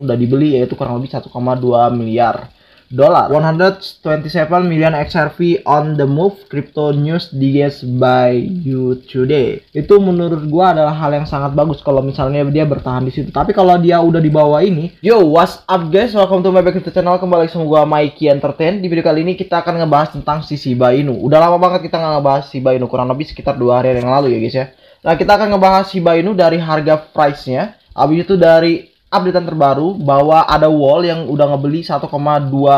udah dibeli, yaitu kurang lebih 1,2 miliar dolar. 127 million XRP on the move, crypto news digest by you today. Itu menurut gua adalah hal yang sangat bagus kalau misalnya dia bertahan di situ. Tapi kalau dia udah di bawah ini, yo, what's up guys, welcome to my back to channel. Kembali sama gua Mikey Entertain. Di video kali ini kita akan ngebahas tentang si Shiba Inu. Udah lama banget kita nggak ngebahas Shiba Inu, kurang lebih sekitar 2 hari yang lalu ya guys ya. Nah, kita akan ngebahas Shiba Inu dari harga price-nya, habis itu dari updatean terbaru bahwa ada wall yang udah ngebeli 1,2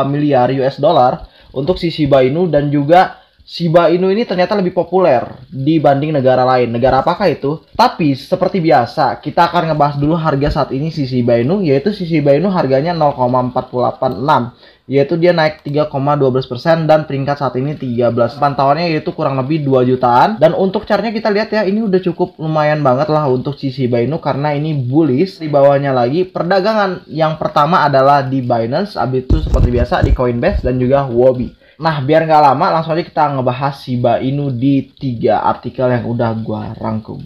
miliar US dollar untuk si Shiba Inu, dan juga Shiba Inu ini ternyata lebih populer dibanding negara lain. Negara apakah itu? Tapi seperti biasa, kita akan ngebahas dulu harga saat ini si Shiba Inu, yaitu si Shiba Inu harganya 0,486, yaitu dia naik 3,12% dan peringkat saat ini 13. Pantauannya yaitu kurang lebih 2 jutaan. Dan untuk chartnya kita lihat ya, ini udah cukup lumayan banget lah untuk si Shiba Inu karena ini bullish. Di bawahnya lagi perdagangan yang pertama adalah di Binance, habis itu seperti biasa di Coinbase dan juga Huobi. Nah, biar nggak lama langsung aja kita ngebahas Shiba Inu di 3 artikel yang udah gua rangkum.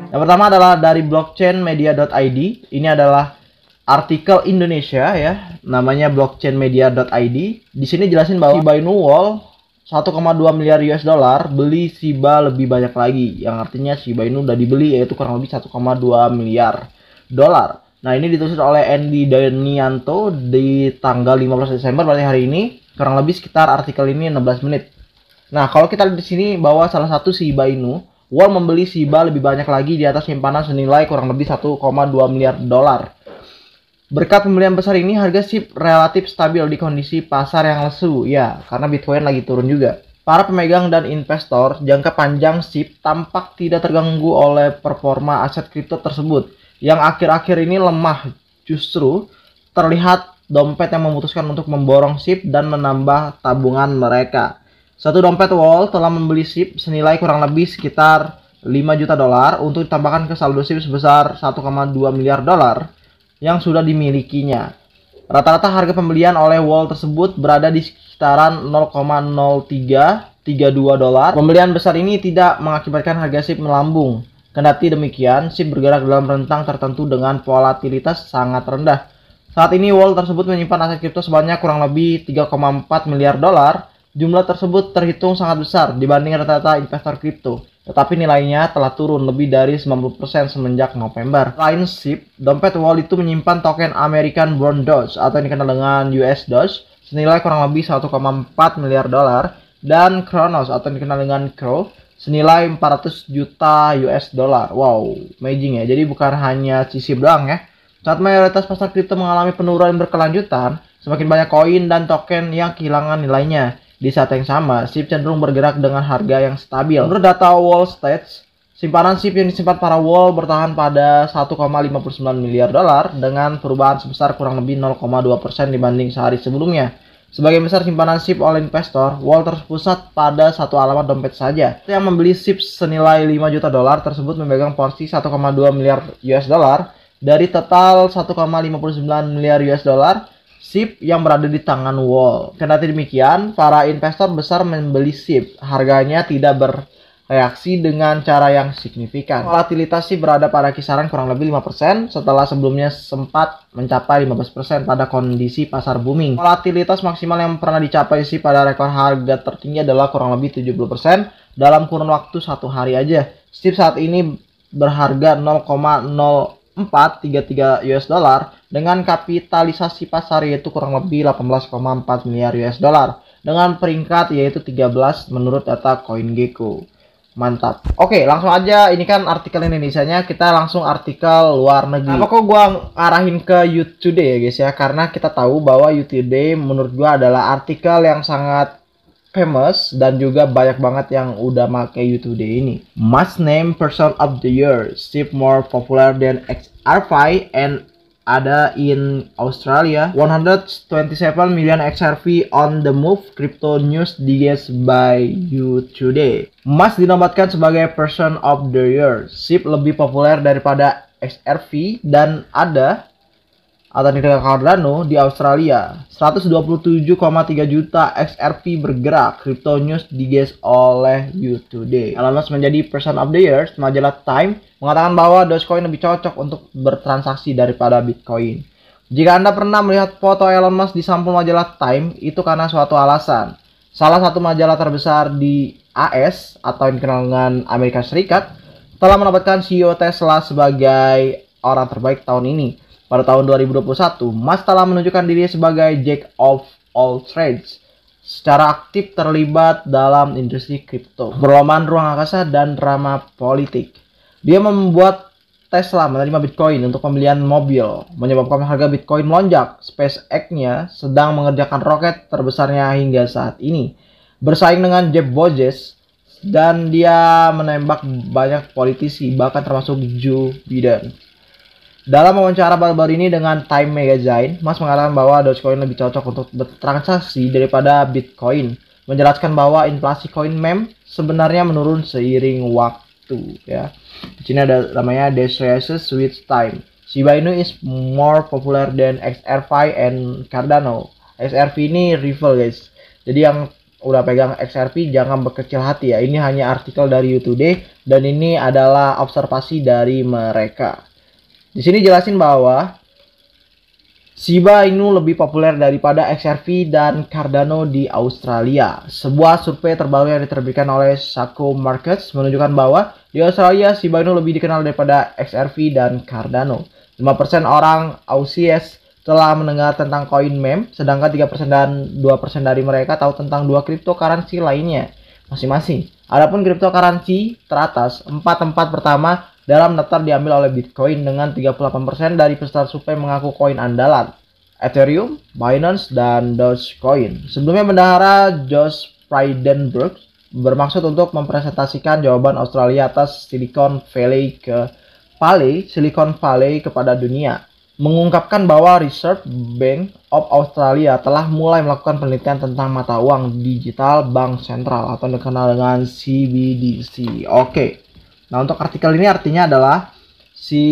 Yang pertama adalah dari blockchainmedia.id. Ini adalah artikel Indonesia ya, namanya blockchainmedia.id. Di sini jelasin bahwa Shiba Inu Wall 1,2 miliar US dollar, beli Shiba lebih banyak lagi. Yang artinya Shiba Inu udah dibeli, yaitu kurang lebih 1,2 miliar dolar. Nah, ini ditulis oleh Andy Danianto di tanggal 15 Desember, berarti hari ini. Kurang lebih sekitar artikel ini 16 menit. Nah, kalau kita lihat di sini bahwa salah satu Shiba Inu Wall membeli Shiba lebih banyak lagi di atas simpanan senilai kurang lebih 1,2 miliar dolar. Berkat pembelian besar ini, harga SHIB relatif stabil di kondisi pasar yang lesu. Ya, karena Bitcoin lagi turun juga. Para pemegang dan investor jangka panjang SHIB tampak tidak terganggu oleh performa aset kripto tersebut, yang akhir-akhir ini lemah. Justru terlihat dompet yang memutuskan untuk memborong SHIB dan menambah tabungan mereka. Satu dompet Wall telah membeli SHIB senilai kurang lebih sekitar 5 juta dolar untuk ditambahkan ke saldo SHIB sebesar 1,2 miliar dolar yang sudah dimilikinya. Rata-rata harga pembelian oleh Wall tersebut berada di sekitaran 0,0332 dolar. Pembelian besar ini tidak mengakibatkan harga SHIB melambung. Kendati demikian, SHIB bergerak dalam rentang tertentu dengan volatilitas sangat rendah. Saat ini Wall tersebut menyimpan aset kripto sebanyak kurang lebih 3,4 miliar dolar. Jumlah tersebut terhitung sangat besar dibanding rata-rata investor kripto, tetapi nilainya telah turun lebih dari 90% semenjak November. Selain SHIB, dompet Wall itu menyimpan token American Bond Doge atau yang dikenal dengan US Doge senilai kurang lebih 1,4 miliar dolar, dan Cronos atau yang dikenal dengan CRO senilai 400 juta US dollar. Wow, amazing ya. Jadi bukan hanya SHIB doang ya. Saat mayoritas pasar kripto mengalami penurunan berkelanjutan, semakin banyak koin dan token yang kehilangan nilainya. Di saat yang sama, SHIB cenderung bergerak dengan harga yang stabil. Menurut data Wall Stats, simpanan SHIB yang disimpan para Wall bertahan pada 1,59 miliar dolar dengan perubahan sebesar kurang lebih 0,2% dibanding sehari sebelumnya. Sebagian besar simpanan SHIB oleh investor, Wall terpusat pada satu alamat dompet saja. Yang membeli SHIB senilai 5 juta dolar tersebut memegang porsi 1,2 miliar US dollar dari total 1,59 miliar US dollar SHIB yang berada di tangan Wall. Kendati demikian, para investor besar membeli SHIB. Harganya tidak bereaksi dengan cara yang signifikan. Volatilitas SHIB berada pada kisaran kurang lebih 5% setelah sebelumnya sempat mencapai 15% pada kondisi pasar booming. Volatilitas maksimal yang pernah dicapai SHIB pada rekor harga tertinggi adalah kurang lebih 70% dalam kurun waktu 1 hari aja. SHIB saat ini berharga 0,0433 US dollar dengan kapitalisasi pasar yaitu kurang lebih 18,4 miliar US dollar dengan peringkat yaitu 13 menurut data CoinGecko. Mantap. Oke, langsung aja, ini kan artikel Indonesianya, kita langsung artikel luar negeri. Apa kok gua arahin ke You Today ya guys ya, karena kita tahu bahwa You Today menurut gua adalah artikel yang sangat famous dan juga banyak banget yang udah make You Today ini. Must name person of the year, SHIB more popular than XRP and ada in Australia. 127 million XRP on the move, crypto news digest by You Today. Mas dinobatkan sebagai person of the year. SHIB lebih populer daripada XRP dan ada atau dengan Cardano di Australia. 127,3 juta XRP bergerak. Crypto News diges oleh You Today. Elon Musk menjadi Person of the Year. Majalah Time mengatakan bahwa Dogecoin lebih cocok untuk bertransaksi daripada Bitcoin. Jika Anda pernah melihat foto Elon Musk di sampul majalah Time, itu karena suatu alasan. Salah satu majalah terbesar di AS atau yang dikenal dengan Amerika Serikat telah mendapatkan CEO Tesla sebagai orang terbaik tahun ini. Pada tahun 2021, Musk telah menunjukkan diri sebagai Jack of all trades, secara aktif terlibat dalam industri kripto, perlombaan ruang angkasa, dan drama politik. Dia membuat Tesla menerima Bitcoin untuk pembelian mobil, menyebabkan harga Bitcoin melonjak. SpaceX-nya sedang mengerjakan roket terbesarnya hingga saat ini, bersaing dengan Jeff Bezos, dan dia menembak banyak politisi, bahkan termasuk Joe Biden. Dalam wawancara baru-baru ini dengan Time Magazine, Musk mengatakan bahwa Dogecoin lebih cocok untuk bertransaksi daripada Bitcoin, menjelaskan bahwa inflasi koin meme sebenarnya menurun seiring waktu. Ya, di sini ada namanya This Rises with Time. Shiba Inu is more popular than XRP and Cardano. XRP ini rival guys. Jadi yang udah pegang XRP jangan berkecil hati ya. Ini hanya artikel dari You Today dan ini adalah observasi dari mereka. Di sini jelasin bahwa Shiba Inu lebih populer daripada XRP dan Cardano di Australia. Sebuah survei terbaru yang diterbitkan oleh Saco Markets menunjukkan bahwa di Australia Shiba Inu lebih dikenal daripada XRP dan Cardano. 5% orang Aussies telah mendengar tentang koin meme, sedangkan 3% dan 2% dari mereka tahu tentang dua cryptocurrency lainnya masing-masing. Adapun cryptocurrency teratas, 4 tempat pertama dalam daftar diambil oleh Bitcoin dengan 38% dari peserta survei mengaku koin andalan, Ethereum, Binance, dan Dogecoin. Sebelumnya bendahara Josh Frydenberg bermaksud untuk mempresentasikan jawaban Australia atas Silicon Valley kepada dunia, mengungkapkan bahwa Reserve Bank of Australia telah mulai melakukan penelitian tentang mata uang digital bank sentral atau dikenal dengan CBDC. Oke. Nah, untuk artikel ini artinya adalah si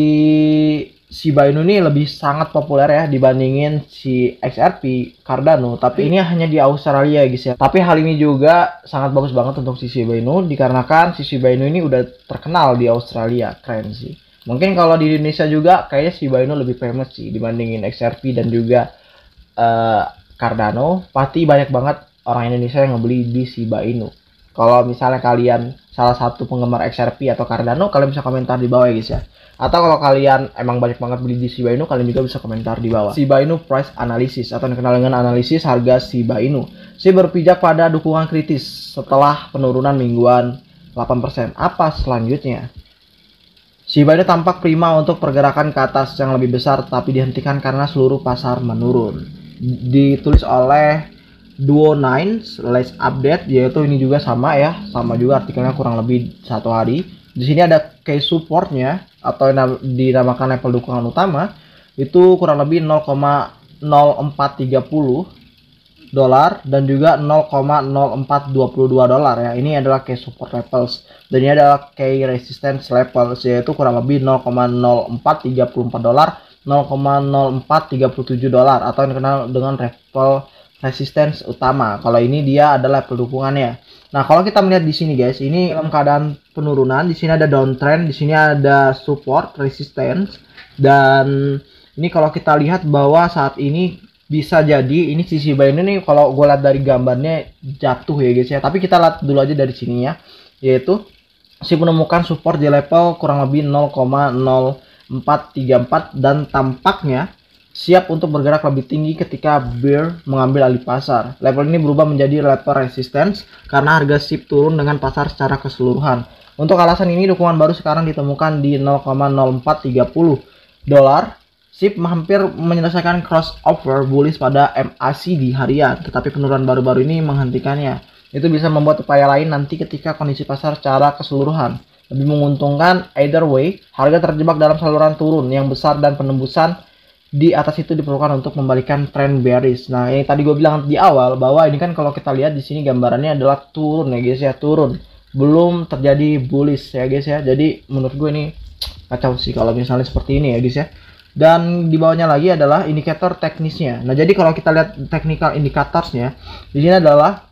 Shiba Inu ini lebih sangat populer ya dibandingin si XRP, Cardano. Tapi ini hanya di Australia guys ya. Tapi hal ini juga sangat bagus banget untuk si Shiba Inu dikarenakan si Shiba Inu ini udah terkenal di Australia. Keren sih. Mungkin kalau di Indonesia juga kayaknya Shiba Inu lebih famous sih dibandingin XRP dan juga Cardano. Pasti banyak banget orang Indonesia yang ngebeli di Shiba Inu. Kalau misalnya kalian salah satu penggemar XRP atau Cardano, kalian bisa komentar di bawah ya guys ya. Atau kalau kalian emang banyak banget beli di Shiba Inu, kalian juga bisa komentar di bawah. Shiba Inu Price Analysis atau dikenal dengan analisis harga Shiba Inu. Berpijak pada dukungan kritis setelah penurunan mingguan 8%. Apa selanjutnya? Shiba Inu tampak prima untuk pergerakan ke atas yang lebih besar, tapi dihentikan karena seluruh pasar menurun. Ditulis oleh Duo9/update, yaitu ini juga sama ya, sama juga artikelnya kurang lebih 1 hari. Di sini ada case supportnya atau yang dinamakan level dukungan utama itu kurang lebih 0,0430 dolar dan juga 0,0422 dolar ya. Ini adalah case support levels dan ini adalah key resistance levels, yaitu kurang lebih 0,0434 dolar, 0,0437 dolar atau yang dikenal dengan level resistance utama. Kalau ini dia adalah level dukungannya. Nah, kalau kita melihat di sini guys, ini dalam keadaan penurunan, di sini ada downtrend, di sini ada support, resistance, dan ini kalau kita lihat bahwa saat ini bisa jadi ini si Shiba Inu nih kalau gue lihat dari gambarnya jatuh ya guys ya. Tapi kita lihat dulu aja dari sininya, yaitu si menemukan support di level kurang lebih 0,0434 dan tampaknya siap untuk bergerak lebih tinggi ketika bear mengambil alih pasar. Level ini berubah menjadi level resistance karena harga SHIB turun dengan pasar secara keseluruhan. Untuk alasan ini dukungan baru sekarang ditemukan di 0,0430 dolar. SHIB hampir menyelesaikan crossover bullish pada MACD harian, tetapi penurunan baru-baru ini menghentikannya. Itu bisa membuat upaya lain nanti ketika kondisi pasar secara keseluruhan lebih menguntungkan. Either way, harga terjebak dalam saluran turun yang besar dan penembusan di atas itu diperlukan untuk membalikan tren bearish. Nah, yang tadi gue bilang di awal bahwa ini kan kalau kita lihat di sini gambarannya adalah turun ya guys ya, turun. Belum terjadi bullish ya guys ya. Jadi menurut gue ini kacau sih kalau misalnya seperti ini ya guys ya. Dan di bawahnya lagi adalah indikator teknisnya. Nah, jadi kalau kita lihat technical indicatorsnya, di sini adalah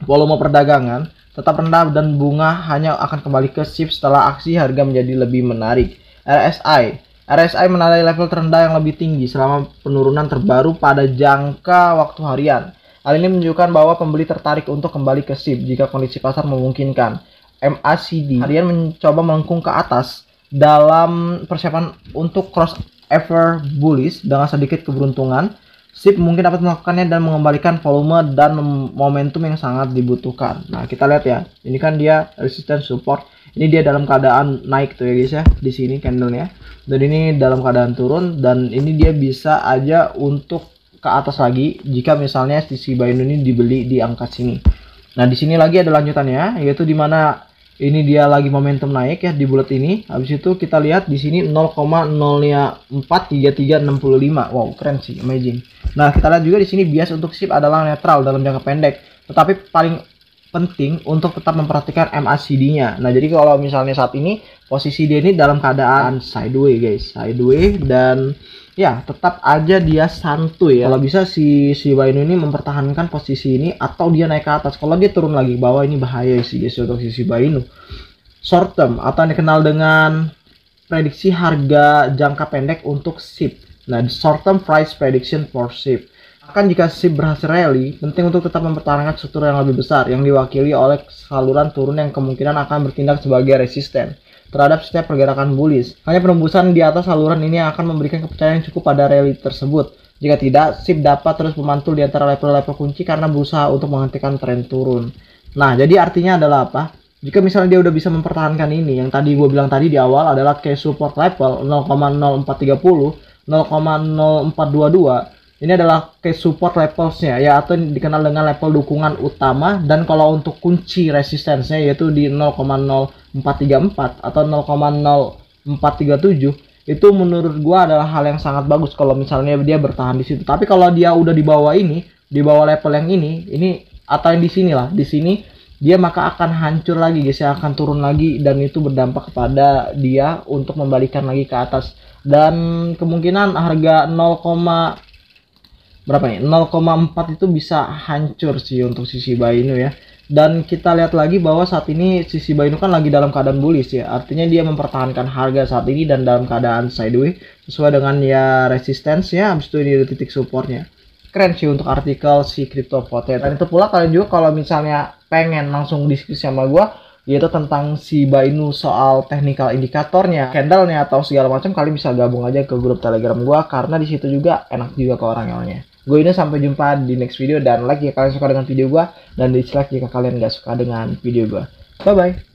volume perdagangan tetap rendah dan bunga hanya akan kembali ke SIP setelah aksi harga menjadi lebih menarik. RSI menandai level terendah yang lebih tinggi selama penurunan terbaru pada jangka waktu harian. Hal ini menunjukkan bahwa pembeli tertarik untuk kembali ke SIP jika kondisi pasar memungkinkan. MACD harian mencoba melengkung ke atas dalam persiapan untuk crossover bullish dengan sedikit keberuntungan. SIP mungkin dapat melakukannya dan mengembalikan volume dan momentum yang sangat dibutuhkan. Nah, kita lihat ya. Ini kan dia resistance support. Ini dia dalam keadaan naik tuh ya guys ya. Di sini candlenya. Dan ini dalam keadaan turun dan ini dia bisa aja untuk ke atas lagi jika misalnya sisi buy ini dibeli di angka sini. Nah, di sini lagi ada lanjutannya, yaitu di mana ini dia lagi momentum naik ya di bulat ini. Habis itu kita lihat di sini 0,043365. Wow, keren sih, amazing. Nah, kita lihat juga di sini bias untuk SIP adalah netral dalam jangka pendek, tetapi paling penting untuk tetap memperhatikan MACD-nya. Nah, jadi kalau misalnya saat ini posisi dia ini dalam keadaan sideways guys, sideways, dan ya tetap aja dia santuy ya. Kalau bisa si Shiba Inu ini mempertahankan posisi ini atau dia naik ke atas. Kalau dia turun lagi ke bawah ini bahaya sih guys untuk si Shiba Inu. Short term atau yang dikenal dengan prediksi harga jangka pendek untuk SIP. Nah, short term price prediction for SIP. Bahkan jika SIP berhasil rally, penting untuk tetap mempertahankan struktur yang lebih besar yang diwakili oleh saluran turun yang kemungkinan akan bertindak sebagai resisten terhadap setiap pergerakan bullish. Hanya penembusan di atas saluran ini akan memberikan kepercayaan yang cukup pada rally tersebut. Jika tidak, SIP dapat terus memantul di antara level-level kunci karena berusaha untuk menghentikan tren turun. Nah, jadi artinya adalah apa? Jika misalnya dia udah bisa mempertahankan ini, yang tadi gue bilang tadi di awal adalah case support level 0,0430, 0,0422. Ini adalah case support levelsnya ya, atau dikenal dengan level dukungan utama. Dan kalau untuk kunci resistensinya yaitu di 0,0434 atau 0,0437, itu menurut gua adalah hal yang sangat bagus kalau misalnya dia bertahan di situ. Tapi kalau dia udah di bawah ini, di bawah level yang ini atau yang di sini lah, di sini dia maka akan hancur lagi guys ya, akan turun lagi, dan itu berdampak kepada dia untuk membalikan lagi ke atas. Dan kemungkinan harga 0,4 itu bisa hancur sih untuk si Shiba Inu ya. Dan kita lihat lagi bahwa saat ini si Shiba Inu kan lagi dalam keadaan bullish ya, artinya dia mempertahankan harga saat ini dan dalam keadaan sideways sesuai dengan ya resistance-nya. Habis itu ini ada titik supportnya. Keren sih untuk artikel si Crypto Potato. Dan itu pula kalian juga kalau misalnya pengen langsung diskusi sama gua yaitu tentang Shiba Inu soal technical indikatornya, candlenya atau segala macam, kalian bisa gabung aja ke grup Telegram gua karena di situ juga enak juga ke orang-orangnya. Gue ini sampai jumpa di next video, dan like jika kalian suka dengan video gua dan dislike jika kalian nggak suka dengan video gua. Bye bye.